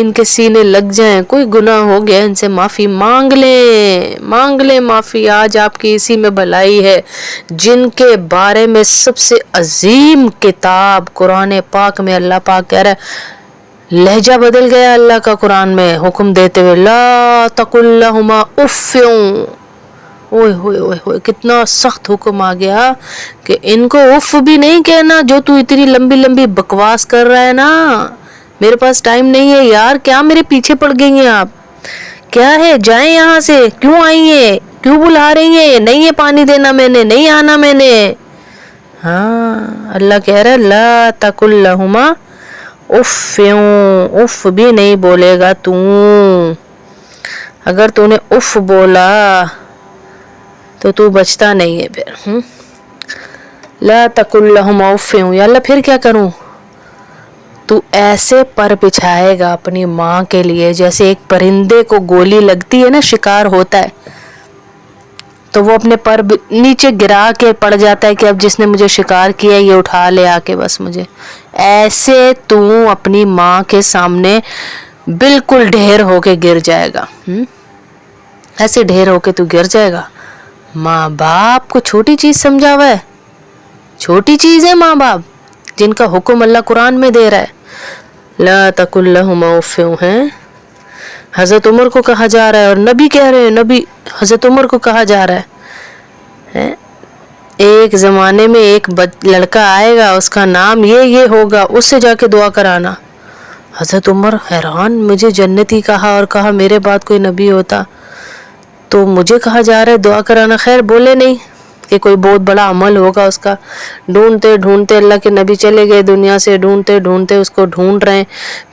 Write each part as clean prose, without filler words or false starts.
ان کے سینے لگ جائیں, کوئی گناہ ہو گیا ان سے معافی مانگ لیں معافی. آج آپ کی اسی میں بھلائی ہے. جن کے بارے میں سب سے عظیم کتاب قرآن پاک میں اللہ پاک کہہ رہا ہے, لہجہ بدل گیا اللہ کا قرآن میں حکم دیتے ہوئے, لا تقل لہما اف. اوئے ہوئے ہوئے ہوئے, کتنا سخت حکم آ گیا کہ ان کو اف بھی نہیں کہنا. جو تو اتنی لمبی لمبی بکواس کر رہا ہے نا, میرے پاس ٹائم نہیں ہے یار. کیا میرے پیچھے پڑ گئی ہیں آپ؟ کیا ہے, جائیں یہاں سے. کیوں آئی ہیں, کیوں بلا رہی ہیں؟ نہیں ہے پانی دینا میں نے, نہیں آنا میں نے. ہاں اللہ کہہ رہا ہے لا تقل لہما اف. اف بھی نہیں بولے گا تو. اگر تو نے اف بولا تو بچتا نہیں ہے پھر. لا تقل لہما اف. یا اللہ پھر کیا کروں؟ تو ایسے پر بچھائے گا اپنی ماں کے لیے جیسے ایک پرندے کو گولی لگتی ہے نا, شکار ہوتا ہے تو وہ اپنے پر نیچے گرا کے پڑ جاتا ہے کہ اب جس نے مجھے شکار کیا یہ اٹھا لے آ کے بس مجھے. ایسے تو اپنی ماں کے سامنے بالکل ڈھیر ہو کے گر جائے گا. ایسے ڈھیر ہو کے تو گر جائے گا. ماں باپ کو چھوٹی چیز سمجھا ہوا ہے؟ چھوٹی چیز ہے ماں باپ جن کا حکم اللہ قرآن میں دے رہا ہے. لا تقل لہما اف ہیں, حضرت عمر کو کہا جا رہا ہے, اور نبی کہہ رہے ہیں, نبی حضرت عمر کو کہا جا رہا ہے. ایک زمانے میں ایک لڑکا آئے گا, اس کا نام یہ ہوگا, اس سے جا کے دعا کرانا. حضرت عمر حیران, مجھے جنتی کہا اور کہا میرے بعد کوئی نبی ہوتا تو مجھے کہا جا رہا ہے دعا کرانا. خیر بولے نہیں کہ کوئی بہت بڑا عمل ہوگا اس کا. ڈھونڈتے ڈھونڈتے اللہ کے نبی چلے گئے دنیا سے, ڈھونڈتے ڈھونڈتے اس کو ڈھونڈ رہے ہیں.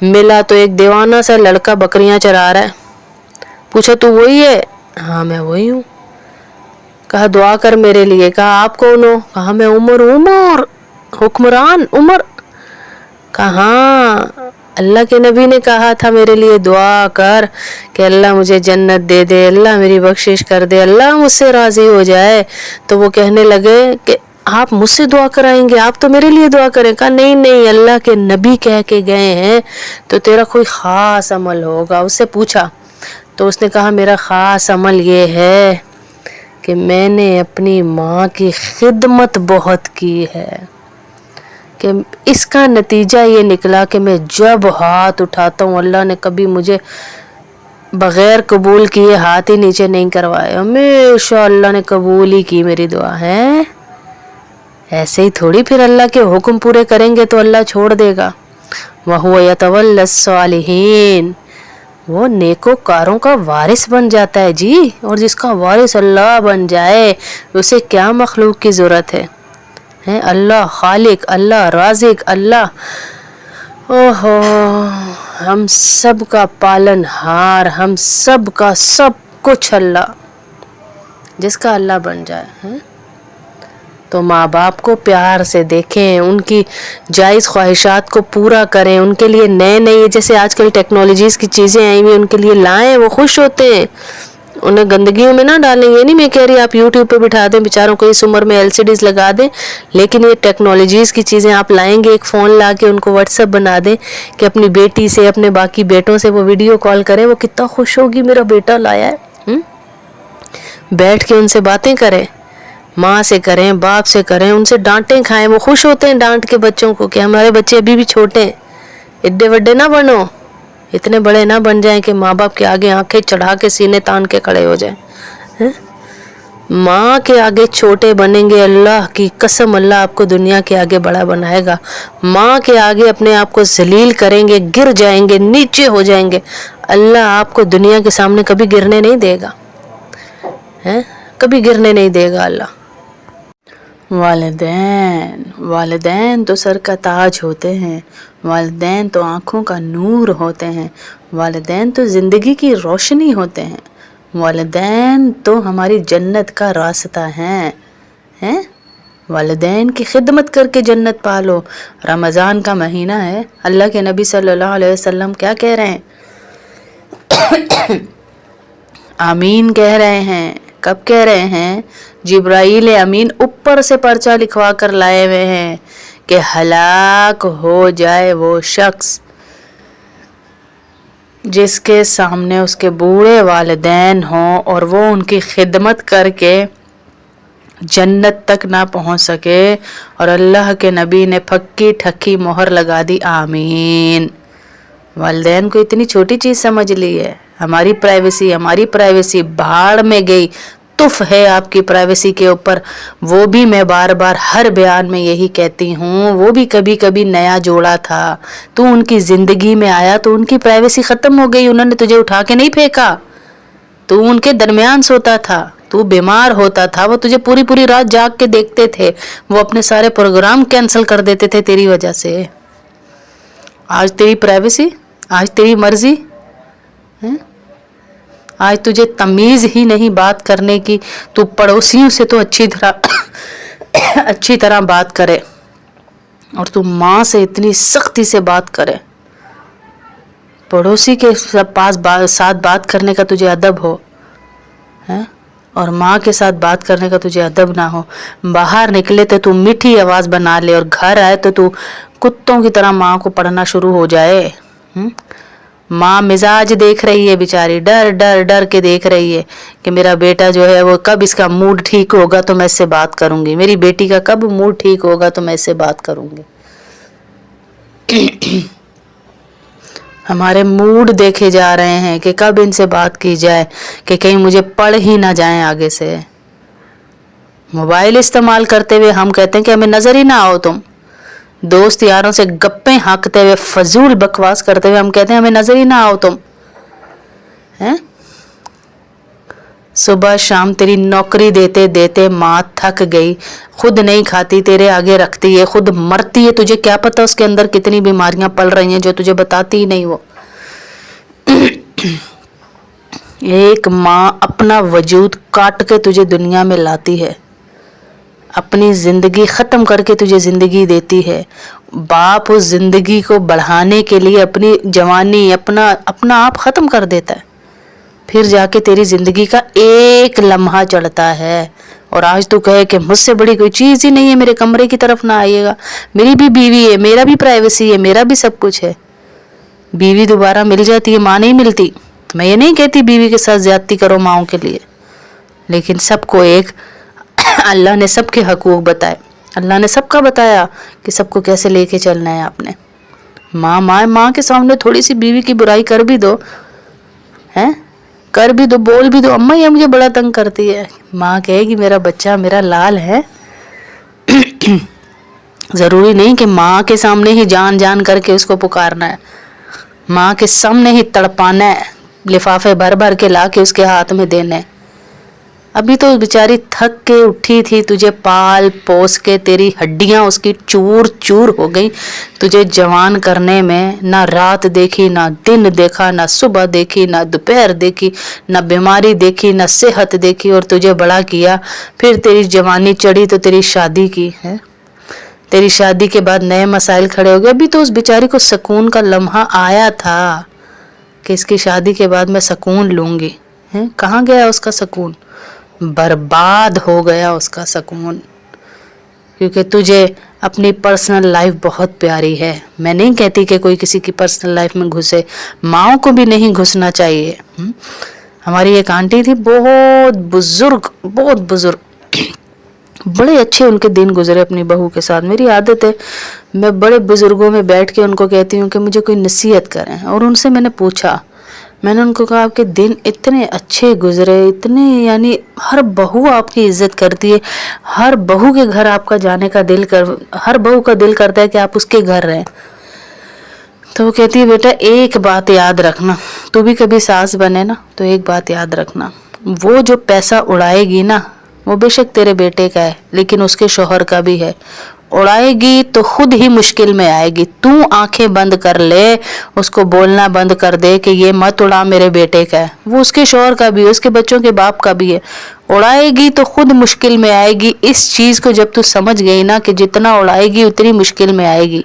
ملا تو ایک دیوانہ سا لڑکا بکریاں چرا رہا ہے. پوچھا تو وہی ہے؟ ہاں میں وہی ہوں. کہا دعا کر میرے لیے. کہا آپ کون ہو؟ کہا میں عمر ہوں. عمر حکمران عمر. کہا ہاں اللہ کے نبی نے کہا تھا میرے لیے دعا کر کہ اللہ مجھے جنت دے دے, اللہ میری بخشش کر دے, اللہ مجھ سے راضی ہو جائے. تو وہ کہنے لگے کہ آپ مجھ سے دعا کرائیں گے, آپ تو میرے لیے دعا کریں. کہا نہیں اللہ کے نبی کہہ کے گئے ہیں تو تیرا کوئی خاص عمل ہوگا. اس سے پوچھا تو اس نے کہا میرا خاص عمل یہ ہے کہ میں نے اپنی ماں کی خدمت بہت کی ہے, کہ اس کا نتیجہ یہ نکلا کہ میں جب ہاتھ اٹھاتا ہوں اللہ نے کبھی مجھے بغیر قبول کیے ہاتھ ہی نیچے نہیں کروائے, ہمیشہ اللہ نے قبول ہی کی میری دعا ہے. ایسے ہی تھوڑی پھر اللہ کے حکم پورے کریں گے تو اللہ چھوڑ دے گا. وَهُوَ يَتَوَلَّى الصَّالِحِينَ, وہ نیکوکاروں کا وارث بن جاتا ہے جی. اور جس کا وارث اللہ بن جائے اسے کیا مخلوق کی ضرورت ہے؟ اللہ خالق, اللہ رازق, اللہ اوہو ہم سب کا پالن ہار, ہم سب کا سب کچھ اللہ, جس کا اللہ بن جائے. تو ماں باپ کو پیار سے دیکھیں, ان کی جائز خواہشات کو پورا کریں, ان کے لیے نئے جیسے آج کل ٹیکنالوجیز کی چیزیں آئی ہوئی ان کے لیے لائیں, وہ خوش ہوتے ہیں. انہیں گندگیوں میں نہ ڈالیں. یہ نہیں میں کہہ رہی آپ یوٹیوب پہ بٹھا دیں بیچاروں کو, اس عمر میں LCDs لگا دیں, لیکن یہ ٹیکنالوجیز کی چیزیں آپ لائیں گے, ایک فون لا کے ان کو واٹس ایپ بنا دیں کہ اپنی بیٹی سے اپنے باقی بیٹوں سے وہ ویڈیو کال کریں. وہ کتنا خوش ہوگی میرا بیٹا لایا ہے. بیٹھ کے ان سے باتیں کریں, ماں سے کریں, باپ سے کریں, ان سے ڈانٹیں کھائیں. وہ خوش ہوتے ہیں ڈانٹ کے بچوں کو کہ ہمارے بچے ابھی بھی چھوٹے ہیں, ایڈے وڈے نہ بنو, اتنے بڑے نہ بن جائیں کہ ماں باپ کے آگے آنکھیں چڑھا کے سینے تان کے کھڑے ہو جائیں. ماں کے آگے چھوٹے بنیں گے, اللہ کی قسم اللہ آپ کو دنیا کے آگے بڑا بنائے گا. ماں کے آگے اپنے آپ کو ذلیل کریں گے, گر جائیں گے, نیچے ہو جائیں گے, اللہ آپ کو دنیا کے سامنے کبھی گرنے نہیں دے گا, کبھی گرنے نہیں دے گا اللہ. والدین تو سر کا تاج ہوتے ہیں, والدین تو آنکھوں کا نور ہوتے ہیں, والدین تو زندگی کی روشنی ہوتے ہیں, والدین تو ہماری جنت کا راستہ ہیں. والدین کی خدمت کر کے جنت پالو. رمضان کا مہینہ ہے, اللہ کے نبی صلی اللہ علیہ وسلم کیا کہہ رہے ہیں؟ آمین کہہ رہے ہیں. کب کہہ رہے ہیں؟ جبرائیل امین اوپر سے پرچہ لکھوا کر لائے ہوئے ہیں کہ ہلاک ہو جائے وہ شخص جس کے سامنے اس کے بوڑھے والدین ہوں اور وہ ان کی خدمت کر کے جنت تک نہ پہنچ سکے، اور اللہ کے نبی نے پھکی ٹھکی مہر لگا دی آمین۔ والدین کو اتنی چھوٹی چیز سمجھ لی ہے، ہماری پرائیویسی بھاڑ میں گئی، تف ہے آپ کی پرائیویسی کے اوپر۔ وہ بھی میں بار بار ہر بیان میں یہی کہتی ہوں، وہ بھی کبھی کبھی نیا جوڑا تھا، تو ان کی زندگی میں آیا تو ان کی پرائیویسی ختم ہو گئی، انہوں نے تجھے اٹھا کے نہیں پھینکا، تو ان کے درمیان سوتا تھا، تو بیمار ہوتا تھا، وہ تجھے پوری رات جاگ کے دیکھتے تھے، وہ اپنے سارے پروگرام کینسل کر دیتے تھے تیری وجہ سے۔ آج تیری پرائیویسی، آج تیری مرضی، آج تجھے تمیز ہی نہیں بات کرنے کی، تو پڑوسیوں سے تو اچھی طرح بات کرے، اور تو ماں سے اتنی سختی سے بات کرے، پڑوسی کے ساتھ بات کرنے کا تجھے ادب ہو، اور ماں کے ساتھ بات کرنے کا تجھے ادب نہ ہو۔ باہر نکلے تو میٹھی آواز بنا لے، اور گھر آئے تو کتوں کی طرح ماں کو پڑھنا شروع ہو جائے۔ ماں مزاج دیکھ رہی ہے بیچاری، ڈر کے دیکھ رہی ہے کہ میرا بیٹا جو ہے وہ کب اس کا موڈ ٹھیک ہوگا تو میں اس سے بات کروں گی، میری بیٹی کا کب موڈ ٹھیک ہوگا تو میں اس سے بات کروں گی۔ ہمارے موڈ دیکھے جا رہے ہیں کہ کب ان سے بات کی جائے کہ کہیں مجھے پڑھ ہی نہ جائیں آگے سے۔ موبائل استعمال کرتے ہوئے ہم کہتے ہیں کہ ہمیں نظر ہی نہ آؤ تم، دوست یاروں سے گپیں ہانکتے ہوئے، فضول بکواس کرتے ہوئے ہم کہتے ہیں ہمیں نظر ہی نہ آؤ تم۔ صبح شام تیری نوکری دیتے دیتے ماں تھک گئی، خود نہیں کھاتی تیرے آگے رکھتی ہے، خود مرتی ہے، تجھے کیا پتا اس کے اندر کتنی بیماریاں پل رہی ہیں جو تجھے بتاتی ہی نہیں وہ۔ ایک ماں اپنا وجود کاٹ کے تجھے دنیا میں لاتی ہے، اپنی زندگی ختم کر کے تجھے زندگی دیتی ہے۔ باپ اس زندگی کو بڑھانے کے لیے اپنی جوانی، اپنا آپ ختم کر دیتا ہے، پھر جا کے تیری زندگی کا ایک لمحہ چڑھتا ہے۔ اور آج تو کہے کہ مجھ سے بڑی کوئی چیز ہی نہیں ہے، میرے کمرے کی طرف نہ آئیے گا، میری بھی بیوی ہے، میرا بھی پرائیویسی ہے، میرا بھی سب کچھ ہے۔ بیوی دوبارہ مل جاتی ہے، ماں نہیں ملتی۔ میں یہ نہیں کہتی بیوی کے ساتھ زیادتی کرو ماؤں کے لیے، لیکن سب کو ایک اللہ نے سب کے حقوق بتائے، اللہ نے سب کا بتایا کہ سب کو کیسے لے کے چلنا ہے۔ آپ نے ماں کے سامنے تھوڑی سی بیوی کی برائی کر بھی دو، بول بھی دو، اماں یہ مجھے بڑا تنگ کرتی ہے، ماں کہے گی میرا بچہ میرا لال ہے۔ ضروری نہیں کہ ماں کے سامنے ہی جان کر کے اس کو پکارنا ہے، ماں کے سامنے ہی تڑپانا ہے، لفافے بھر کے لا کے اس کے ہاتھ میں دینے۔ ابھی تو بیچاری تھک کے اٹھی تھی، تجھے پال پوس کے تیری ہڈیاں اس کی چور چور ہو گئی، تجھے جوان کرنے میں نہ رات دیکھی، نہ دن دیکھا، نہ صبح دیکھی، نہ دوپہر دیکھی، نہ بیماری دیکھی، نہ صحت دیکھی، اور تجھے بڑا کیا۔ پھر تیری جوانی چڑھی تو تیری شادی کی ہے، تیری شادی کے بعد نئے مسائل کھڑے ہو گئے۔ ابھی تو اس بیچاری کو سکون کا لمحہ آیا تھا کہ اس کی شادی کے بعد میں سکون لوں گی، کہاں گیا اس کا سکون؟ برباد ہو گیا اس کا سکون، کیونکہ تجھے اپنی پرسنل لائف بہت پیاری ہے۔ میں نہیں کہتی کہ کوئی کسی کی پرسنل لائف میں گھسے، ماؤں کو بھی نہیں گھسنا چاہیے۔ ہماری ایک آنٹی تھی، بہت بزرگ، بڑے اچھے ان کے دن گزرے اپنی بہو کے ساتھ۔ میری عادت ہے میں بڑے بزرگوں میں بیٹھ کے ان کو کہتی ہوں کہ مجھے کوئی نصیحت کریں، اور ان سے میں نے پوچھا، میں نے ان کو کہا آپ کے دن اتنے اچھے گزرے، اتنے، یعنی ہر بہو آپ کی عزت کرتی ہے، ہر بہو کے گھر آپ کا جانے کا ہر بہو کا دل کرتا ہے کہ آپ اس کے گھر رہیں۔ تو وہ کہتی ہے بیٹا ایک بات یاد رکھنا، تو بھی کبھی ساس بنے نا تو ایک بات یاد رکھنا، وہ جو پیسہ اڑائے گی نا وہ بے شک تیرے بیٹے کا ہے لیکن اس کے شوہر کا بھی ہے، اڑائے گی تو خود ہی مشکل میں آئے گی۔ تو آنکھیں بند کر لے، اس کو بولنا بند کر دے کہ یہ مت اڑا میرے بیٹے کا ہے، وہ اس کے شوہر کا بھی ہے، اس کے بچوں کے باپ کا بھی ہے، اڑائے گی تو خود مشکل میں آئے گی۔ اس چیز کو جب تو سمجھ گئی نا کہ جتنا اڑائے گی اتنی مشکل میں آئے گی،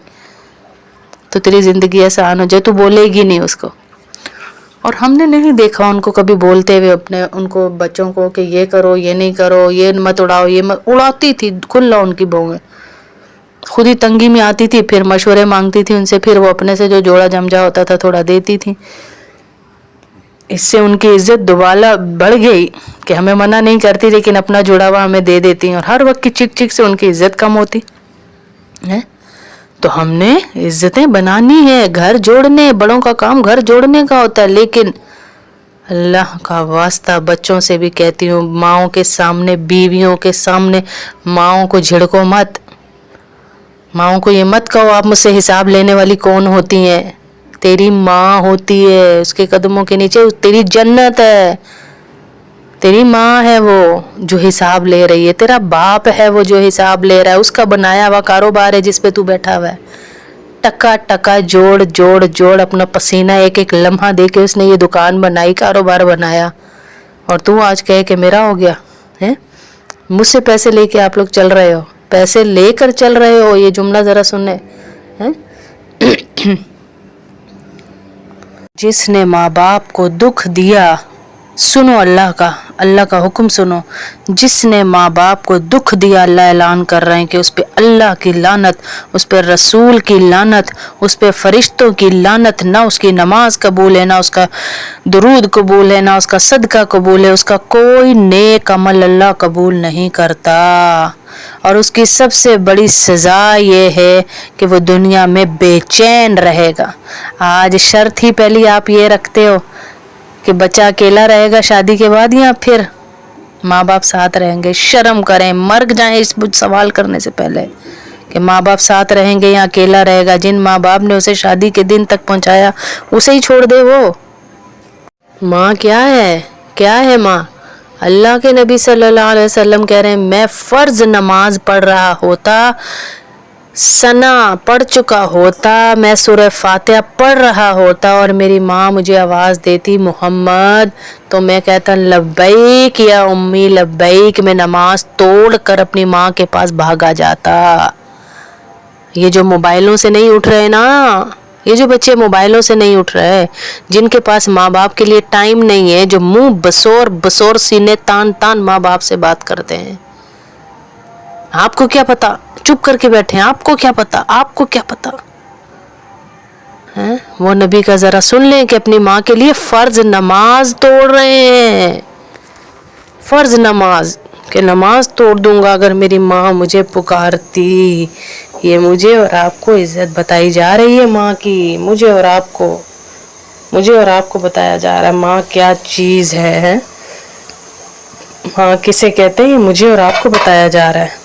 تو تیری زندگی آسان ہو جائے، تو بولے گی نہیں اس کو۔ اور ہم نے نہیں دیکھا ان کو کبھی بولتے ہوئے ان کو بچوں کو کہ یہ کرو، یہ نہیں کرو، یہ مت اڑاؤ، یہ مت، اڑاتی تھی کھلا ان کی بہویں، خود ہی تنگی میں آتی تھی، پھر مشورے مانگتی تھی ان سے، پھر وہ اپنے سے جو جوڑا جمجا ہوتا تھا تھوڑا دیتی تھی۔ اس سے ان کی عزت دوبارہ بڑھ گئی کہ ہمیں منع نہیں کرتی لیکن اپنا جڑا ہوا ہمیں دے دیتی ہیں، اور ہر وقت کی چک چک سے ان کی عزت کم ہوتی ہے۔ تو ہم نے عزتیں بنانی ہے، گھر جوڑنے، بڑوں کا کام گھر جوڑنے کا ہوتا ہے، لیکن اللہ کا واسطہ بچوں سے بھی کہتی ہوں، ماؤں کے سامنے، بیویوں کے سامنے ماؤں کو جھڑکو مت، ماؤں کو یہ مت کہو آپ مجھ سے حساب لینے والی کون ہوتی ہیں، تیری ماں ہوتی ہے، اس کے قدموں کے نیچے تیری جنت ہے، تیری ماں ہے وہ جو حساب لے رہی ہے، تیرا باپ ہے وہ جو حساب لے رہا ہے، اس کا بنایا ہوا کاروبار ہے جس پہ تو بیٹھا ہوا ہے، ٹکا ٹکا جوڑ جوڑ جوڑ اپنا پسینہ ایک ایک لمحہ دے کے اس نے یہ دکان بنائی، کاروبار بنایا، اور تو آج کہے کہ میرا ہو گیا ہے۔ مجھ سے پیسے لے کے آپ لوگ چل رہے ہو، پیسے لے کر چل رہے ہو، یہ جملہ ذرا سنیں۔ جس نے ماں باپ کو دکھ دیا، سنو اللہ کا حکم سنو، جس نے ماں باپ کو دکھ دیا، اللہ اعلان کر رہے ہیں کہ اس پہ اللہ کی لعنت، اس پہ رسول کی لعنت، اس پہ فرشتوں کی لعنت، نہ اس کی نماز قبول ہے، نہ اس کا درود قبول ہے، نہ اس کا صدقہ قبول ہے، اس کا کوئی نیک عمل اللہ قبول نہیں کرتا، اور اس کی سب سے بڑی سزا یہ ہے کہ وہ دنیا میں بے چین رہے گا۔ آج شرط ہی پہلی آپ یہ رکھتے ہو کہ بچہ اکیلا رہے گا شادی کے بعد یا پھر ماں باپ ساتھ رہیں گے؟ شرم کریں، مر جائیں اس سوال کرنے سے پہلے کہ ماں باپ ساتھ رہیں گے یا اکیلا رہے گا۔ جن ماں باپ نے اسے شادی کے دن تک پہنچایا اسے ہی چھوڑ دے وہ۔ ماں کیا ہے ماں؟ اللہ کے نبی صلی اللہ علیہ وسلم کہہ رہے ہیں میں فرض نماز پڑھ رہا ہوتا، ثنا پڑھ چکا ہوتا، میں سورہ فاتحہ پڑھ رہا ہوتا اور میری ماں مجھے آواز دیتی محمد، تو میں کہتا لبیک یا امی لبیک، میں نماز توڑ کر اپنی ماں کے پاس بھاگا جاتا۔ یہ جو موبائلوں سے نہیں اٹھ رہے نا، یہ جو بچے موبائلوں سے نہیں اٹھ رہے، جن کے پاس ماں باپ کے لیے ٹائم نہیں ہے، جو منہ بسور بسور سینے تان تان ماں باپ سے بات کرتے ہیں، آپ کو کیا پتا؟ چپ کر کے بیٹھے ہیں، آپ کو کیا پتا؟ آپ کو کیا پتا؟ وہ نبی کا ذرا سن لیں کہ اپنی ماں کے لیے فرض نماز توڑ رہے ہیں، فرض نماز، کہ نماز توڑ دوں گا اگر میری ماں مجھے پکارتی۔ یہ مجھے اور آپ کو عزت بتائی جا رہی ہے ماں کی، مجھے اور آپ کو بتایا جا رہا ہے ماں کیا چیز ہے، ماں کسے کہتے ہیں، یہ مجھے اور آپ کو بتایا جا رہا ہے۔